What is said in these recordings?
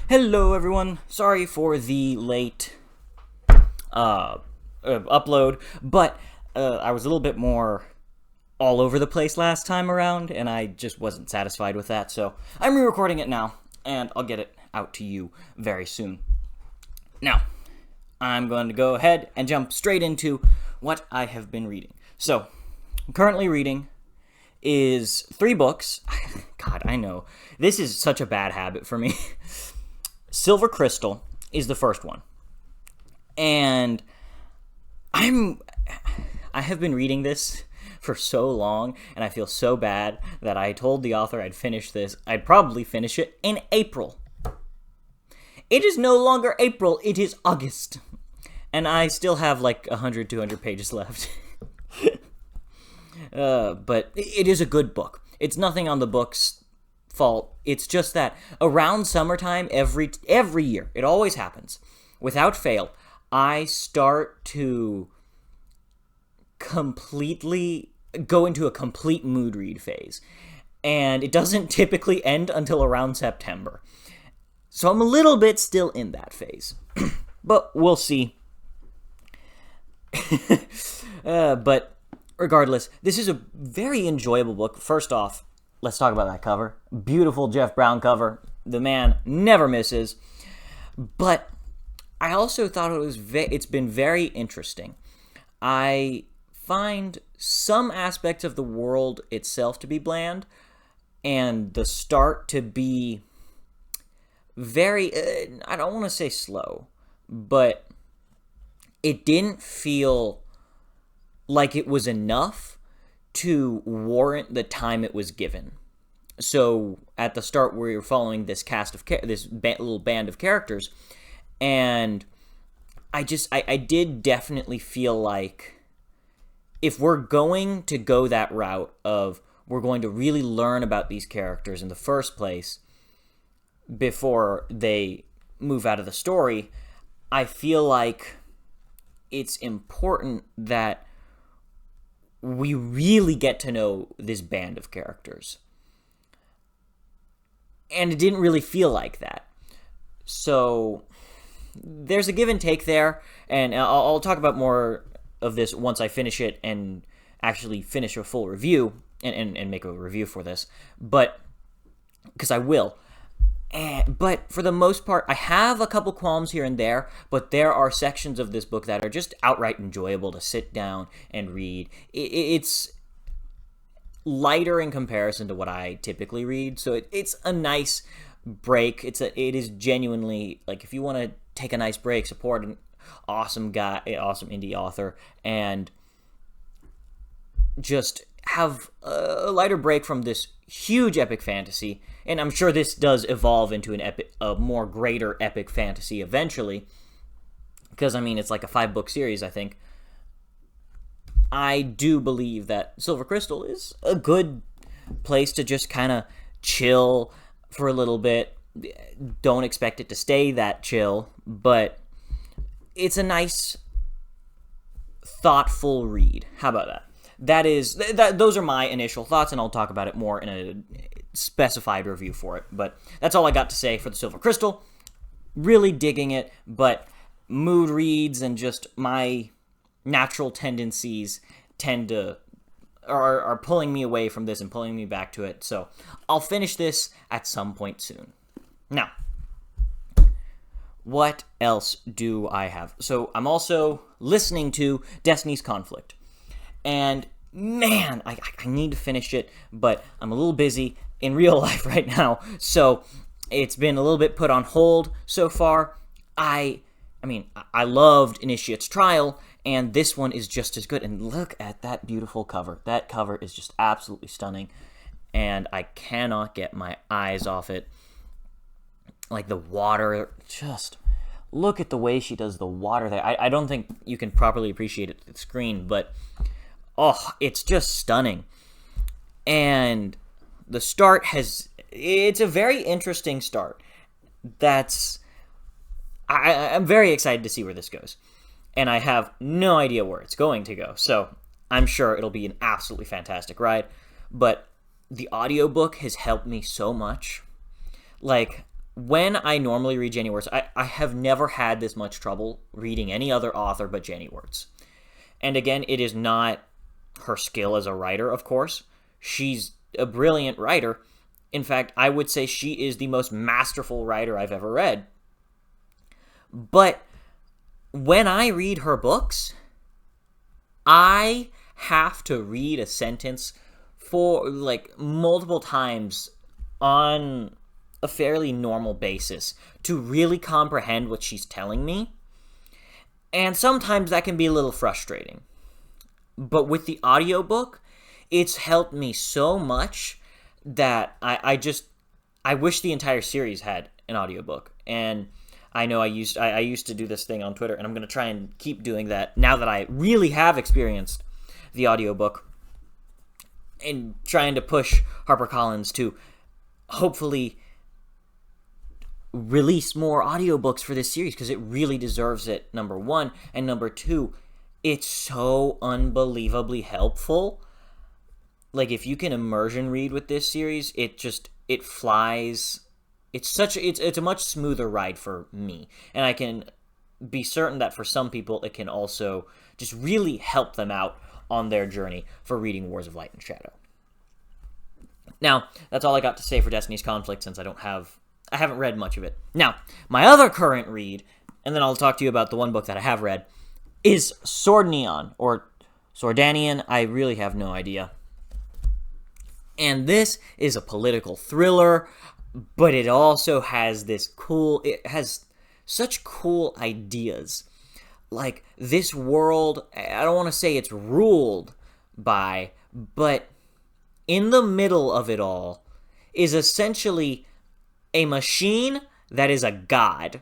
Hello, everyone. Sorry for the late upload, but I was a little bit more all over the place last time around, and I just wasn't satisfied with that, so I'm re-recording it now, and I'll get it out to you very soon. Now, I'm going to go ahead and jump straight into what I have been reading. So, I'm currently reading is 3 books. God, I know. This is such a bad habit for me. Silver Crystal is the first one. And I have been reading this for so long, and I feel so bad that I told the author I'd finish this. I'd probably finish it in April. It is no longer April, it is August. And I still have like 100, 200 pages left. But it is a good book. It's nothing on the book's fault. It's just that around summertime, every year, it always happens, without fail, I start to completely go into a complete mood read phase. And it doesn't typically end until around September. So I'm a little bit still in that phase. But we'll see. But regardless, this is a very enjoyable book. First off, let's talk about that cover. Beautiful Jeff Brown cover. The man never misses. But I also thought it's been very interesting. I find some aspects of the world itself to be bland, and the start to be very, I don't want to say slow, but it didn't feel like it was enough to warrant the time it was given. So at the start, we were following this cast of little band of characters, and I did definitely feel like if we're going to go that route of we're going to really learn about these characters in the first place before they move out of the story, I feel like it's important that we really get to know this band of characters. And it didn't really feel like that. So there's a give and take there, and I'll talk about more of this once I finish it and actually finish a full review and make a review for this. But, because I will. But for the most part, I have a couple qualms here and there, but there are sections of this book that are just outright enjoyable to sit down and read. It's lighter in comparison to what I typically read, so it's a nice break. It is genuinely, like, if you want to take a nice break, support an awesome indie author, and just have a lighter break from this huge epic fantasy. And I'm sure this does evolve into a more greater epic fantasy eventually, because, I mean, it's like a 5-book series, I think. I do believe that Silver Crystal is a good place to just kind of chill for a little bit. Don't expect it to stay that chill, but it's a nice, thoughtful read. How about that? Those are my initial thoughts, and I'll talk about it more in a specified review for it. But that's all I got to say for the Silver Crystal. Really digging it, but mood reads and just my natural tendencies are pulling me away from this and pulling me back to it. So I'll finish this at some point soon. Now, what else do I have? So I'm also listening to Destiny's Conflict. And man, I need to finish it, but I'm a little busy in real life right now, so it's been a little bit put on hold so far. I loved Initiate's Trial, and this one is just as good. And look at that beautiful cover. That cover is just absolutely stunning, and I cannot get my eyes off it. Like the water, just look at the way she does the water there. I don't think you can properly appreciate it at the screen, but oh, it's just stunning. And the start it's a very interesting start. I'm very excited to see where this goes. And I have no idea where it's going to go. So I'm sure it'll be an absolutely fantastic ride. But the audiobook has helped me so much. Like, when I normally read Jenny Wirtz, I have never had this much trouble reading any other author but Jenny Wirtz. And again, it is not her skill as a writer, of course. She's a brilliant writer. In fact, I would say she is the most masterful writer I've ever read. But when I read her books, I have to read a sentence for like multiple times on a fairly normal basis to really comprehend what she's telling me. And sometimes that can be a little frustrating. But with the audiobook, it's helped me so much that I wish the entire series had an audiobook. And I know I used to do this thing on Twitter, and I'm going to try and keep doing that now that I really have experienced the audiobook, and trying to push HarperCollins to hopefully release more audiobooks for this series, because it really deserves it, number one. And number two, it's so unbelievably helpful. Like, if you can immersion read with this series, it flies. It's a much smoother ride for me. And I can be certain that for some people, it can also just really help them out on their journey for reading Wars of Light and Shadow. Now, that's all I got to say for Destiny's Conflict, since I haven't read much of it. Now, my other current read, and then I'll talk to you about the one book that I have read, is Sordaneon, or Sordaneon. I really have no idea. And this is a political thriller, but it also has it has such cool ideas. Like, this world, I don't want to say it's ruled by, but in the middle of it all is essentially a machine that is a god.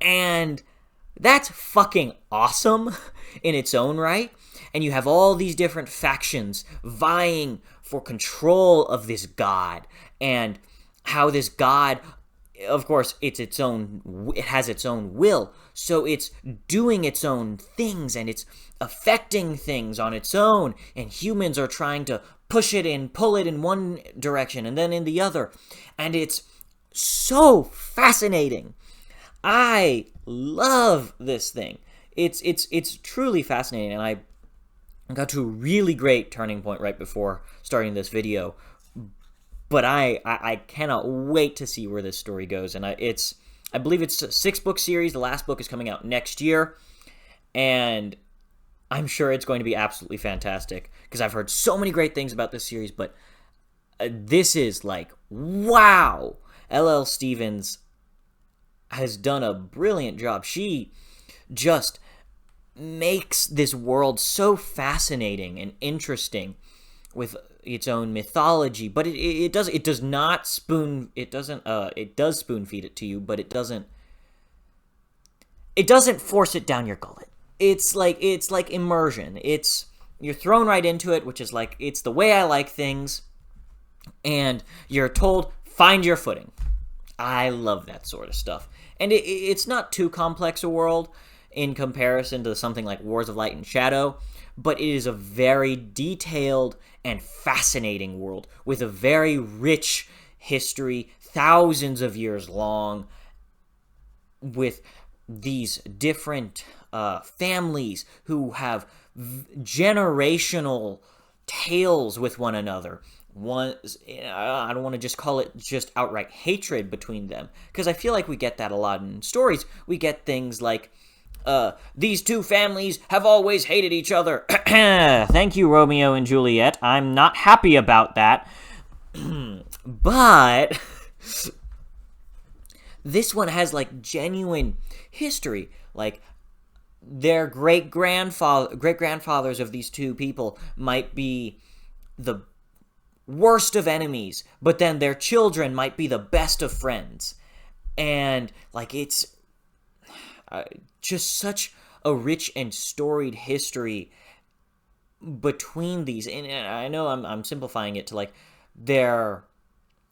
And that's fucking awesome in its own right. And you have all these different factions vying for control of this god, and how this god, of course, it has its own will, so it's doing its own things, and it's affecting things on its own, and humans are trying to push it and pull it in one direction and then in the other, and it's so fascinating. I love this thing. It's truly fascinating, and I got to a really great turning point right before starting this video. But I cannot wait to see where this story goes. And I believe it's a 6-book series. The last book is coming out next year. And I'm sure it's going to be absolutely fantastic, because I've heard so many great things about this series. But this is like, wow! L.L. Stevens has done a brilliant job. She just makes this world so fascinating and interesting with its own mythology, but it does spoon feed it to you, but it doesn't force it down your gullet. It's like immersion. You're thrown right into it, which is like, it's the way I like things, and you're told, find your footing. I love that sort of stuff. And it's not too complex a world in comparison to something like Wars of Light and Shadow, but it is a very detailed and fascinating world with a very rich history, thousands of years long, with these different families who have generational tales with one another. I don't want to just call it just outright hatred between them, because I feel like we get that a lot in stories. We get things like, these two families have always hated each other. Thank you, Romeo and Juliet. I'm not happy about that. But this one has like genuine history. Like, their great-grandfathers of these two people might be the worst of enemies, but then their children might be the best of friends. And like, it's just such a rich and storied history between these. And I know I'm simplifying it to like, their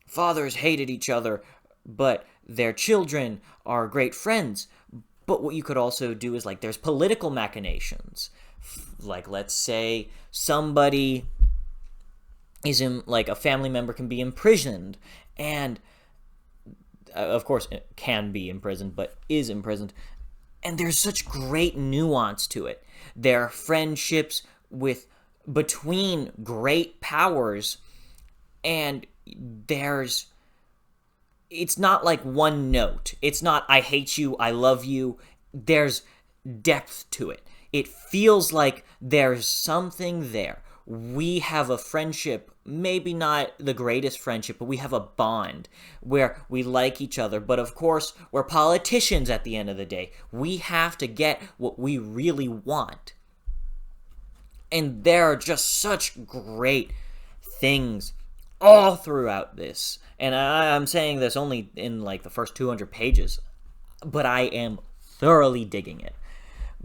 fathers hated each other, but their children are great friends. But what you could also do is, like, there's political machinations. Like, let's say somebody is in, like, a family member can be imprisoned, and of course, can be imprisoned, but is imprisoned. And there's such great nuance to it. There are friendships between great powers, and it's not like one note. It's not I hate you, I love you. There's depth to it. It feels like there's something there. We have a friendship, maybe not the greatest friendship, but we have a bond where we like each other. But of course, we're politicians at the end of the day. We have to get what we really want. And there are just such great things all throughout this. And I'm saying this only in like the first 200 pages, but I am thoroughly digging it.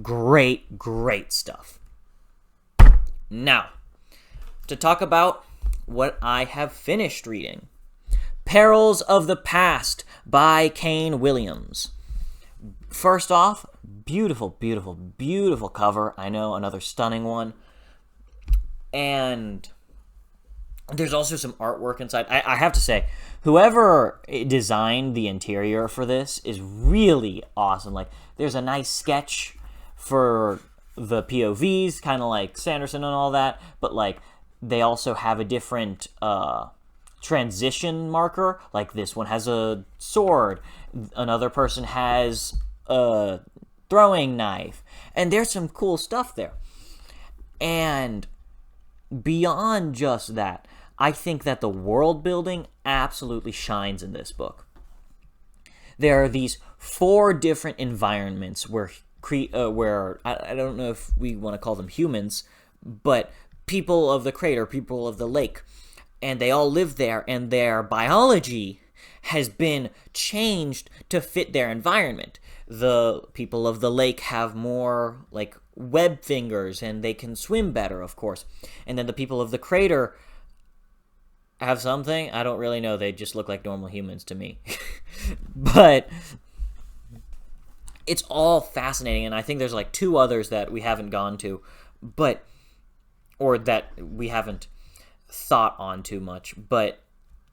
Great, great stuff. Now, to talk about what I have finished reading. Perils of the Past by Kane Williams. First off, beautiful, beautiful, beautiful cover. I know, another stunning one. And there's also some artwork inside. I have to say, whoever designed the interior for this is really awesome. Like, there's a nice sketch for the POVs, kind of like Sanderson and all that, but like they also have a different transition marker. Like this one has a sword, another person has a throwing knife, and there's some cool stuff there. And beyond just that, I think that the world building absolutely shines in this book. There are these 4 different environments where I don't know if we want to call them humans, but people of the crater, people of the lake, and they all live there, and their biology has been changed to fit their environment. The people of the lake have more like web fingers, and they can swim better, of course. And then the people of the crater have something, I don't really know, they just look like normal humans to me. But it's all fascinating, and I think there's like 2 others that we haven't gone to, or that we haven't thought on too much, but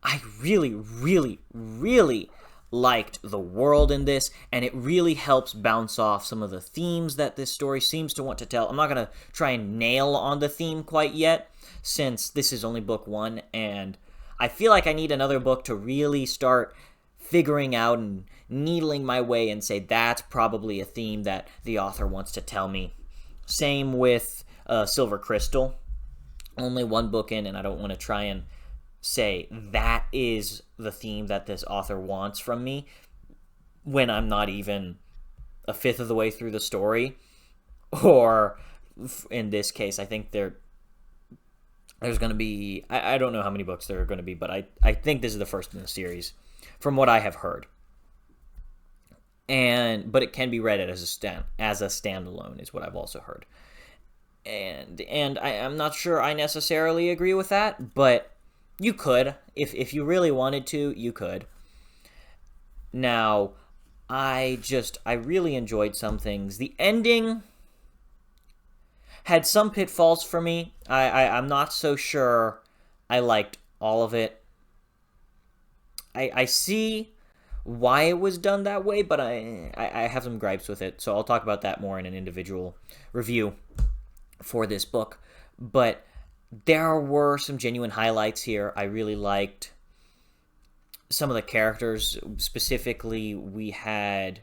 I really, really, really liked the world in this, and it really helps bounce off some of the themes that this story seems to want to tell. I'm not going to try and nail on the theme quite yet, since this is only book 1, and I feel like I need another book to really start figuring out and needling my way and say that's probably a theme that the author wants to tell me. Same with Silver Crystal. Only 1 book in, and I don't want to try and say that is the theme that this author wants from me when I'm not even a fifth of the way through the story. Or in this case, I think there's going to be, I don't know how many books there are going to be, but I think this is the first in the series from what I have heard. But it can be read as a standalone is what I've also heard. And I'm not sure I necessarily agree with that, but you could. If you really wanted to, you could. Now, I really enjoyed some things. The ending had some pitfalls for me. I'm not so sure I liked all of it. I see why it was done that way, but I have some gripes with it, so I'll talk about that more in an individual review for this book. But there were some genuine highlights here. I really liked some of the characters. Specifically, we had,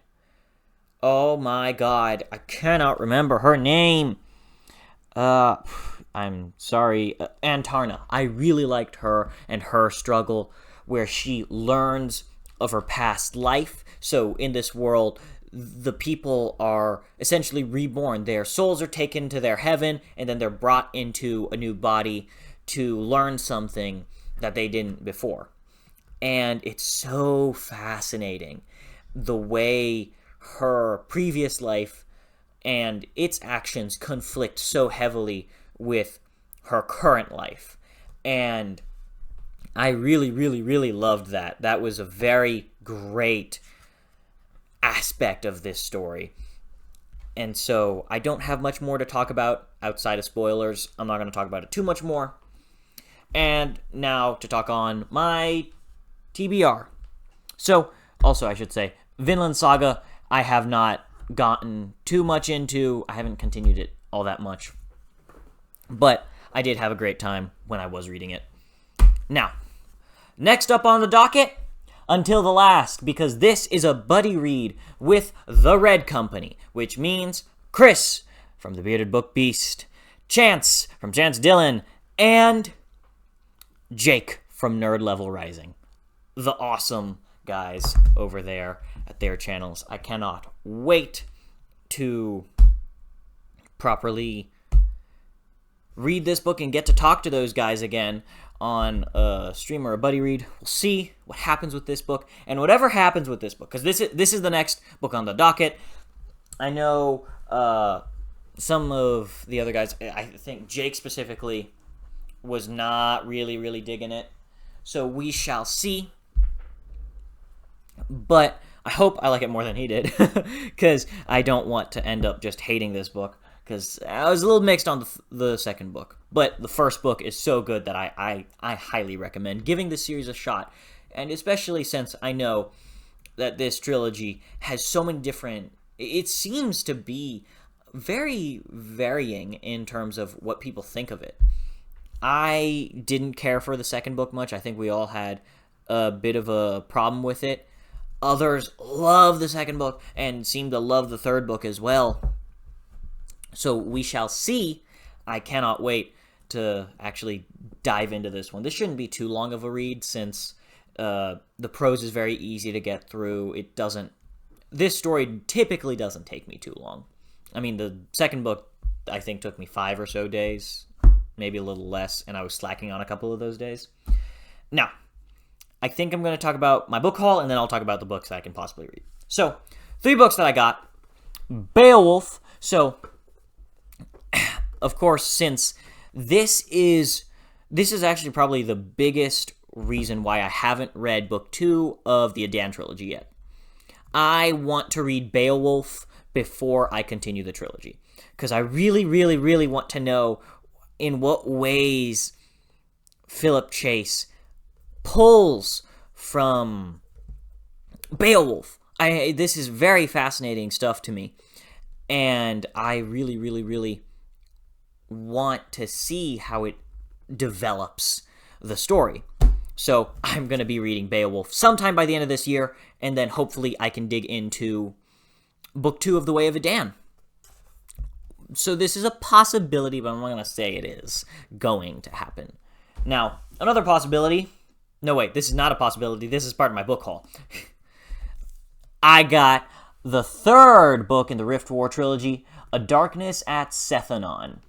oh my god, I cannot remember her name. I'm sorry, Antarna. I really liked her and her struggle where she learns of her past life. So in this world, the people are essentially reborn. Their souls are taken to their heaven, and then they're brought into a new body to learn something that they didn't before. And it's so fascinating the way her previous life and its actions conflict so heavily with her current life. And I really, really, really loved that. That was a very great aspect of this story. And so I don't have much more to talk about outside of spoilers. I'm not going to talk about it too much more. And now to talk on my TBR. So Also, I should say, Vinland Saga, I have not gotten too much into. I haven't continued it all that much. But I did have a great time when I was reading it. Now, next up on the docket, Until the Last, because this is a buddy read with the Red Company, which means Chris from the Bearded Book Beast, Chance from Chance Dillon, and Jake from Nerd Level Rising. The awesome guys over there at their channels. I cannot wait to properly read this book and get to talk to those guys again on a stream or a buddy read. We'll see what happens with this book, and whatever happens with this book, because this is the next book on the docket. I know some of the other guys, I think Jake specifically, was not really digging it, so we shall see. But I hope I like it more than he did, because I don't want to end up just hating this book, because I was a little mixed on the second book. But the first book is so good that I highly recommend giving this series a shot, and especially since I know that this trilogy has so many different... It seems to be very varying in terms of what people think of it. I didn't care for the second book much. I think we all had a bit of a problem with it. Others love the second book and seem to love the third book as well. So we shall see. I cannot wait to actually dive into this one. This shouldn't be too long of a read, since the prose is very easy to get through. This story typically doesn't take me too long. I mean, the second book, I think, took me 5 or so days, maybe a little less, and I was slacking on a couple of those days. Now, I think I'm going to talk about my book haul, and then I'll talk about the books that I can possibly read. So, 3 books that I got. Beowulf. So, of course, since this is actually probably the biggest reason why I haven't read book 2 of the Adan trilogy yet. I want to read Beowulf before I continue the trilogy, because I really want to know in what ways Philip Chase pulls from Beowulf. This is very fascinating stuff to me, and I really want to see how it develops the story. So I'm going to be reading Beowulf sometime by the end of this year, and then hopefully I can dig into book 2 of The Way of Adan. So this is a possibility, but I'm not going to say it is going to happen. Now, another possibility... No, wait, this is not a possibility. This is part of my book haul. I got the 3rd book in the Rift War trilogy, A Darkness at Sethanon.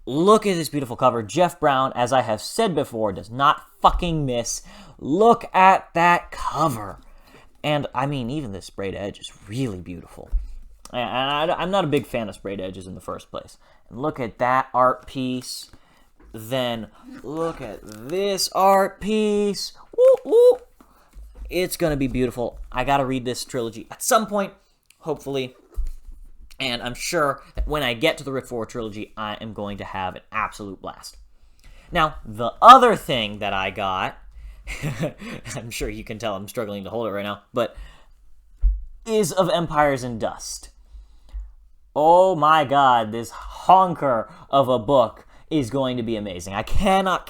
Look at this beautiful cover. Jeff Brown, as I have said before, does not fucking miss. Look at that cover. And, I mean, even the sprayed edge is really beautiful. And I'm not a big fan of sprayed edges in the first place. And look at that art piece. Then, look at this art piece. Woo, woo. It's going to be beautiful. I got to read this trilogy at some point, hopefully. And I'm sure that when I get to the Rift War trilogy, I am going to have an absolute blast. Now, the other thing that I got, I'm sure you can tell I'm struggling to hold it right now, but is Of Empires and Dust. Oh my god, this honker of a book is going to be amazing. I cannot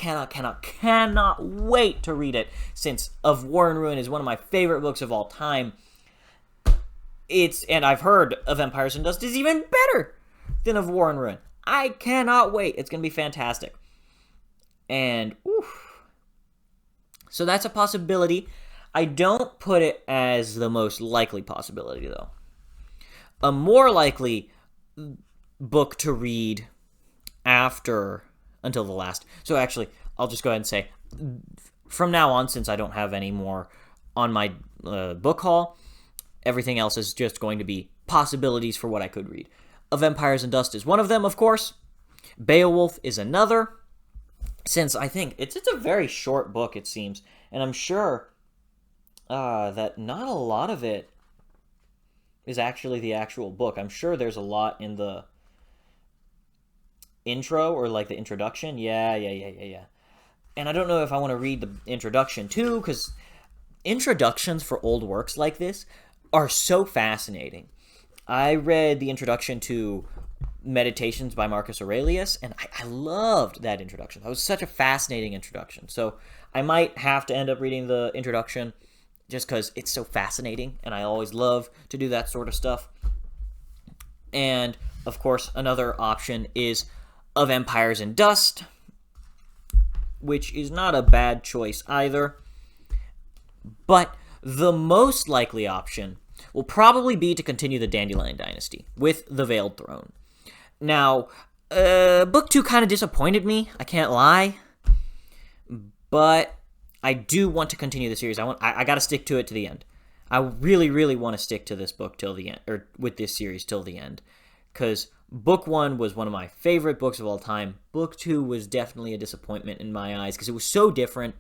wait to read it, since Of War and Ruin is one of my favorite books of all time. And I've heard Of Empires and Dust is even better than Of War and Ruin. I cannot wait. It's going to be fantastic. And, oof. So that's a possibility. I don't put it as the most likely possibility, though. A more likely book to read after Until the Last. So actually, I'll just go ahead and say, from now on, since I don't have any more on my book haul, everything else is just going to be possibilities for what I could read. Of Empires and Dust is one of them, of course. Beowulf is another, since I think it's a very short book, it seems, and I'm sure that not a lot of it is actually the actual book. I'm sure there's a lot in the intro, or like the introduction. Yeah. And I don't know if I want to read the introduction too, because introductions for old works like this are so fascinating. I read the introduction to Meditations by Marcus Aurelius, and I loved that introduction. That was such a fascinating introduction. So I might have to end up reading the introduction just because it's so fascinating, and I always love to do that sort of stuff. And, of course, another option is Of Empires and Dust, which is not a bad choice either. But the most likely option will probably be to continue the Dandelion Dynasty with The Veiled Throne. Now, Book 2 kind of disappointed me, I can't lie, but I do want to continue the series. I got to stick to it to the end. I really, really want to stick to this book till the end, or with this series till the end, because Book 1 was one of my favorite books of all time. Book 2 was definitely a disappointment in my eyes, because it was so different,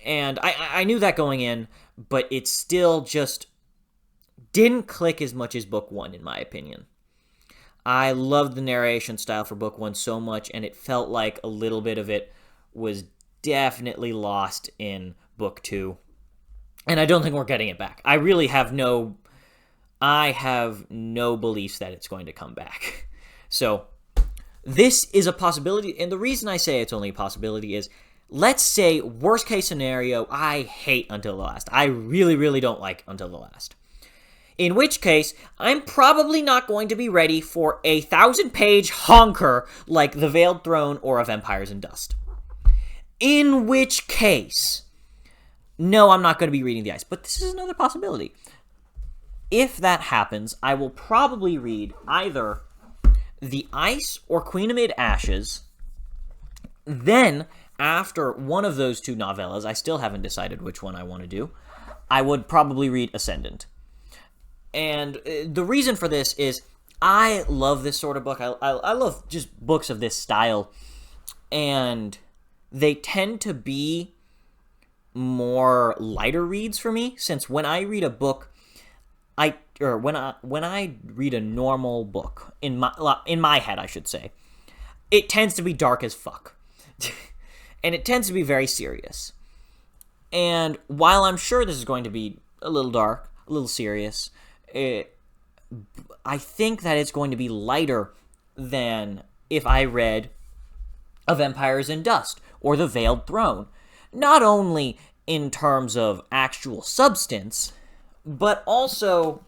and I knew that going in, but it still just didn't click as much as Book 1, in my opinion. I loved the narration style for Book 1 so much, and it felt like a little bit of it was definitely lost in Book 2. And I don't think we're getting it back. I have no beliefs that it's going to come back. So, this is a possibility, and the reason I say it's only a possibility is, let's say, worst case scenario, I hate Until the Last. I really, really don't like Until the Last. In which case, I'm probably not going to be ready for a 1,000-page honker like The Veiled Throne or Of Empires and Dust. In which case, no, I'm not going to be reading The Ice, but this is another possibility. If that happens, I will probably read either The Ice or Queen Amid Ashes. Then, after one of those two novellas, I still haven't decided which one I want to do, I would probably read Ascendant. And the reason for this is I love this sort of book. I love just books of this style. And they tend to be more lighter reads for me, since when I read a book, when I read a normal book, in my head, I should say, it tends to be dark as fuck. And it tends to be very serious. And while I'm sure this is going to be a little dark, a little serious, I think that it's going to be lighter than if I read Of Empires and Dust or The Veiled Throne. Not only in terms of actual substance, but also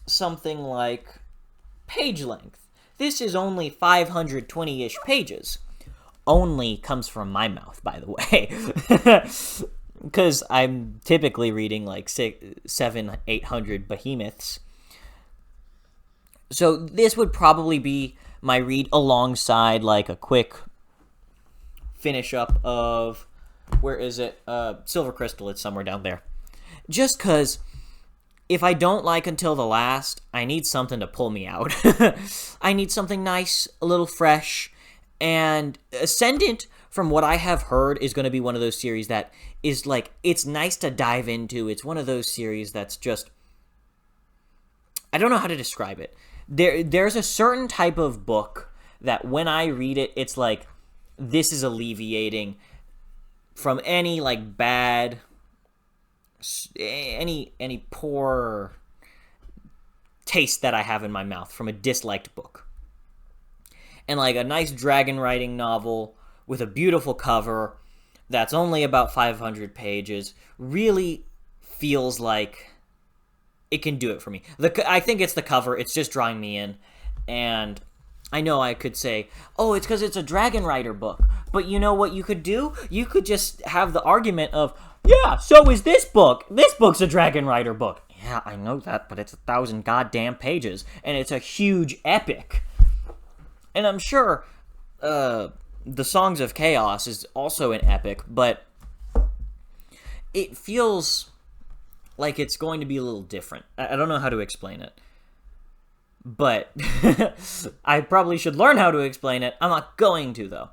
something like page length. This is only 520-ish pages. Only comes from my mouth, by the way. Because I'm typically reading like 700-800 behemoths. So this would probably be my read alongside like a quick finish up of, where is it? Silver Crystal, it's somewhere down there. Just because if I don't like Until the Last, I need something to pull me out. I need something nice, a little fresh, and Ascendant, from what I have heard, is going to be one of those series that is like, it's nice to dive into. It's one of those series that's just, I don't know how to describe it. There's a certain type of book that when I read it, it's like, this is alleviating from any like bad, any poor taste that I have in my mouth from a disliked book. And like a nice dragon writing novel with a beautiful cover that's only about 500 pages really feels like it can do it for me. I think it's the cover. It's just drawing me in. And I know I could say, oh, it's because it's a dragon writer book. But you know what you could do? You could just have the argument of, yeah, so is this book. This book's a dragon writer book. Yeah, I know that, but it's 1,000 goddamn pages. And it's a huge epic. And I'm sure the Songs of Chaos is also an epic, but it feels like it's going to be a little different. I don't know how to explain it. But I probably should learn how to explain it. I'm not going to, though.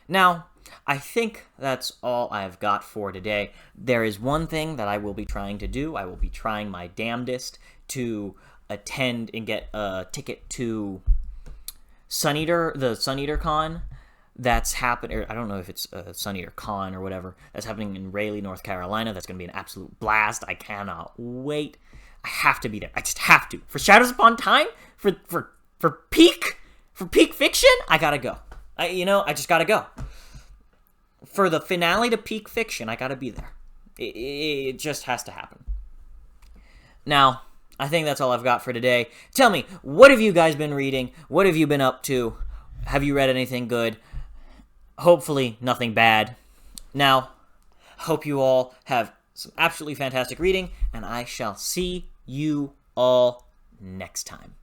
Now, I think that's all I've got for today. There is one thing that I will be trying to do. I will be trying my damnedest to attend and get a ticket to the Sun Eater Con. that's happening, or I don't know if it's Sunny or Con or whatever, that's happening in Raleigh, North Carolina. That's going to be an absolute blast. I cannot wait. I have to be there. I just have to. For Shadows Upon Time, for peak fiction, I gotta go. I just gotta go. For the finale to peak fiction, I gotta be there. It just has to happen. Now, I think that's all I've got for today. Tell me, what have you guys been reading? What have you been up to? Have you read anything good? Hopefully, nothing bad. Now, hope you all have some absolutely fantastic reading, and I shall see you all next time.